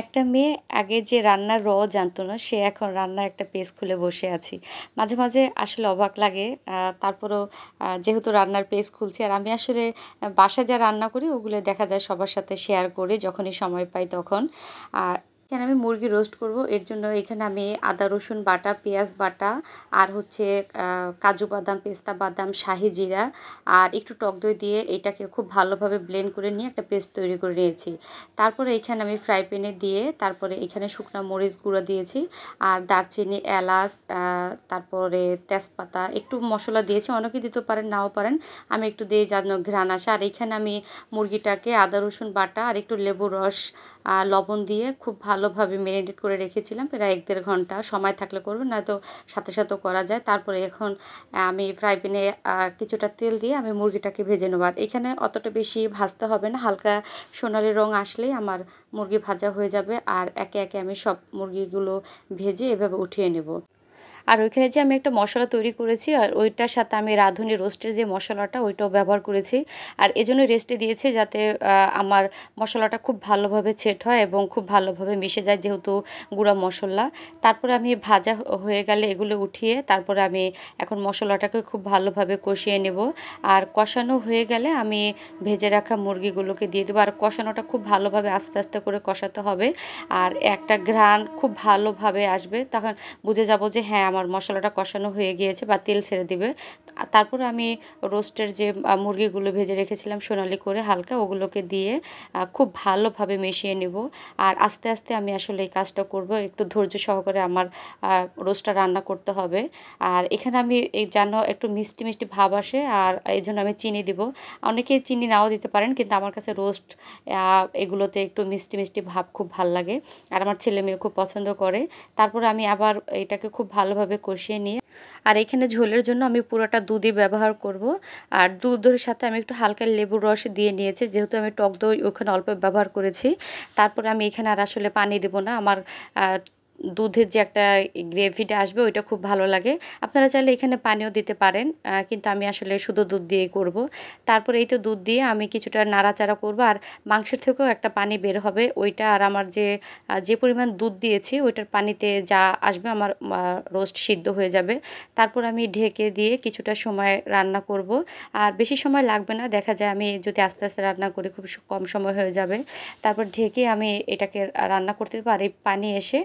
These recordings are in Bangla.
একটা মেয়ে আগে যে রান্নার জানতো না, সে এখন রান্নার একটা পেজ খুলে বসে আছি। মাঝে, মাঝে আসলে অবাক লাগে। তারপরেও যেহেতু রান্নার পেজ খুলছি আর আমি আসলে বাসায় যা রান্না করি ওগুলো দেখা যায় সবার সাথে শেয়ার করি যখনই সময় পাই তখন। আর এখানে আমি মুরগি রোস্ট করব। এর জন্য এখানে আমি আদা রসুন বাটা, পেঁয়াজ বাটা আর হচ্ছে কাজু বাদাম, পেস্তা বাদাম, শাহি জিরা আর একটু টক দই দিয়ে এটাকে খুব ভালোভাবে ব্লেন্ড করে নিয়ে একটা পেস্ট তৈরি করে নিয়েছি। তারপরে এখানে আমি ফ্রাই প্যানে দিয়ে তারপরে এখানে শুকনা মরিচ গুঁড়া দিয়েছি আর দারচিনি, এলাচ, তারপরে তেজপাতা একটু মশলা দিয়েছি। অনেকে দিতে পারেন, নাও পারেন। আমি একটু দিয়ে যেন ঘ্রাণ আসে। আর এখানে আমি মুরগিটাকে আদা রসুন বাটা আর একটু লেবুর রস, লবণ দিয়ে খুব ভালোভাবে ম্যারিনেট করে রেখেছিলাম প্রায় ১-১.৫ ঘন্টা। সময় থাকলে করবেন, নয়তো সাথে সাথেও করা যায়। তারপরে এখন আমি ফ্রাই প্যানে কিছুটা তেল দিয়ে আমি মুরগিটাকে ভেজে নেব। আর এখানে অতটা বেশি ভাজতে হবে না, হালকা সোনালি রং আসলেই আমার মুরগি ভাজা হয়ে যাবে। আর একে একে আমি সব মুরগিগুলো ভেজে এভাবে উঠিয়ে নেব। আর ওইখানে যে আমি একটা মশলা তৈরি করেছি আর ওইটার সাথে আমি রাঁধুনি রোস্টের যে মশলাটা ওইটাও ব্যবহার করেছি। আর এজন্য রেস্টে দিয়েছি যাতে আমার মশলাটা খুব ভালোভাবে সেট হয় এবং খুব ভালোভাবে মিশে যায়, যেহেতু গুঁড়া মশলা। তারপরে আমি ভাজা হয়ে গেলে এগুলো উঠিয়ে তারপরে আমি এখন মশলাটাকে খুব ভালোভাবে কষিয়ে নেব। আর কষানো হয়ে গেলে আমি ভেজে রাখা মুরগিগুলোকে দিয়ে দেবো। আর কষানোটা খুব ভালোভাবে আস্তে আস্তে করে কষাতে হবে। আর একটা ঘ্রাণ খুব ভালোভাবে আসবে, তখন বুঝে যাব যে হ্যাঁ, আমার মশলাটা কষানো হয়ে গিয়েছে বা তেল ছেড়ে দিবে। তারপরে আমি রোস্টের যে মুরগিগুলো ভেজে রেখেছিলাম সোনালি করে হালকা, ওগুলোকে দিয়ে খুব ভালোভাবে মিশিয়ে নেব। আর আস্তে আস্তে আমি আসলে এই কাজটা করব। একটু ধৈর্য সহকারে আমার রোস্টটা রান্না করতে হবে। আর এখানে আমি এই যেন একটু মিষ্টি মিষ্টি ভাব আসে, আর এই জন্য আমি চিনি দিব। অনেকে চিনি নাও দিতে পারেন, কিন্তু আমার কাছে রোস্ট এগুলোতে একটু মিষ্টি মিষ্টি ভাব খুব ভাল লাগে। আর আমার ছেলে মেয়ে খুব পছন্দ করে। তারপরে আমি আবার এটাকে খুব ভালোভাবে কষিয়ে নিয়ে আর এখানে ঝোলের জন্য আমি পুরোটা দুধই ব্যবহার করব। আর দুধের সাথে আমি একটু হালকা লেবুর রস দিয়ে নিয়েছি, যেহেতু আমি টক দই ওখানে অল্প ব্যবহার করেছি। তারপরে আমি এখানে আর আসলে পানি দেব না। আমার দুধের যে একটা গ্রেভিটা আসবে ওইটা খুব ভালো লাগে। আপনারা চাইলে এখানে পানিও দিতে পারেন, কিন্তু আমি আসলে শুধু দুধ দিয়েই করব। তারপরে এই তো দুধ দিয়ে আমি কিছুটা নাড়াচাড়া করব। আর মাংসের থেকেও একটা পানি বের হবে ওইটা, আর আমার যে পরিমাণ দুধ দিয়েছি ওইটার পানিতে যা আসবে আমার রোস্ট সিদ্ধ হয়ে যাবে। তারপর আমি ঢেকে দিয়ে কিছুটা সময় রান্না করব। আর বেশি সময় লাগবে না, দেখা যায় আমি যদি আস্তে আস্তে রান্না করি খুব কম সময় হয়ে যাবে। তারপর ঢেকে আমি এটাকে রান্না করতে পারি। পানি এসে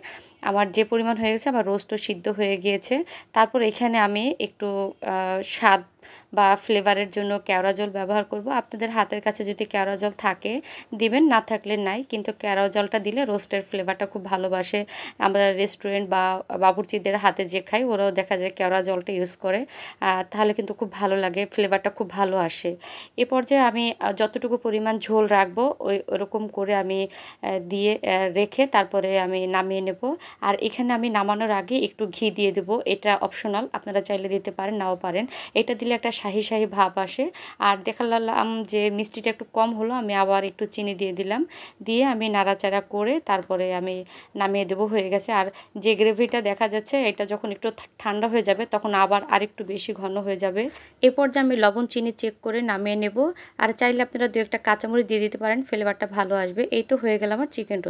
আমার যে পরিমাণ হয়ে গেছে, আমার রোস্টও সিদ্ধ হয়ে গিয়েছে। তারপর এখানে আমি একটু স্বাদ বা ফ্লেভারের জন্য কেওড়া জল ব্যবহার করব। আপনাদের হাতের কাছে যদি কেওড়া জল থাকে দিবেন, না থাকলে নাই। কিন্তু কেওড়া জলটা দিলে রোস্টের ফ্লেভারটা খুব ভালোবাসে। আমরা রেস্টুরেন্ট বা বাবুর্চিদের হাতে যে খাই, ওরাও দেখা যায় কেওড়া জলটা ইউজ করে। তাহলে কিন্তু খুব ভালো লাগে, ফ্লেভারটা খুব ভালো আসে। এ পর্যায়ে আমি যতটুকু পরিমাণ ঝোল রাখবো ওরকম করে আমি দিয়ে রেখে তারপরে আমি নামিয়ে নেব। আর এখানে আমি নামানোর আগে একটু ঘি দিয়ে দেবো। এটা অপশনাল, আপনারা চাইলে দিতে পারেন, নাও পারেন। এটা দিলে একটা শাহি শাহি ভাব আসে। আর দেখালাম যে মিষ্টিটা একটু কম হলো, আমি আবার একটু চিনি দিয়ে দিলাম। দিয়ে আমি নাড়াচাড়া করে তারপরে আমি নামিয়ে দেবো, হয়ে গেছে। আর যে গ্রেভিটা দেখা যাচ্ছে এটা যখন একটু ঠান্ডা হয়ে যাবে তখন আবার আরেকটু বেশি ঘন হয়ে যাবে। এ পর্যায়ে আমি লবণ চিনি চেক করে নামিয়ে নেব। আর চাইলে আপনারা ২-১টা কাঁচামরিচ দিয়ে দিতে পারেন, ফ্লেভারটা ভালো আসবে। এই তো হয়ে গেল আমার চিকেন রোস্ট।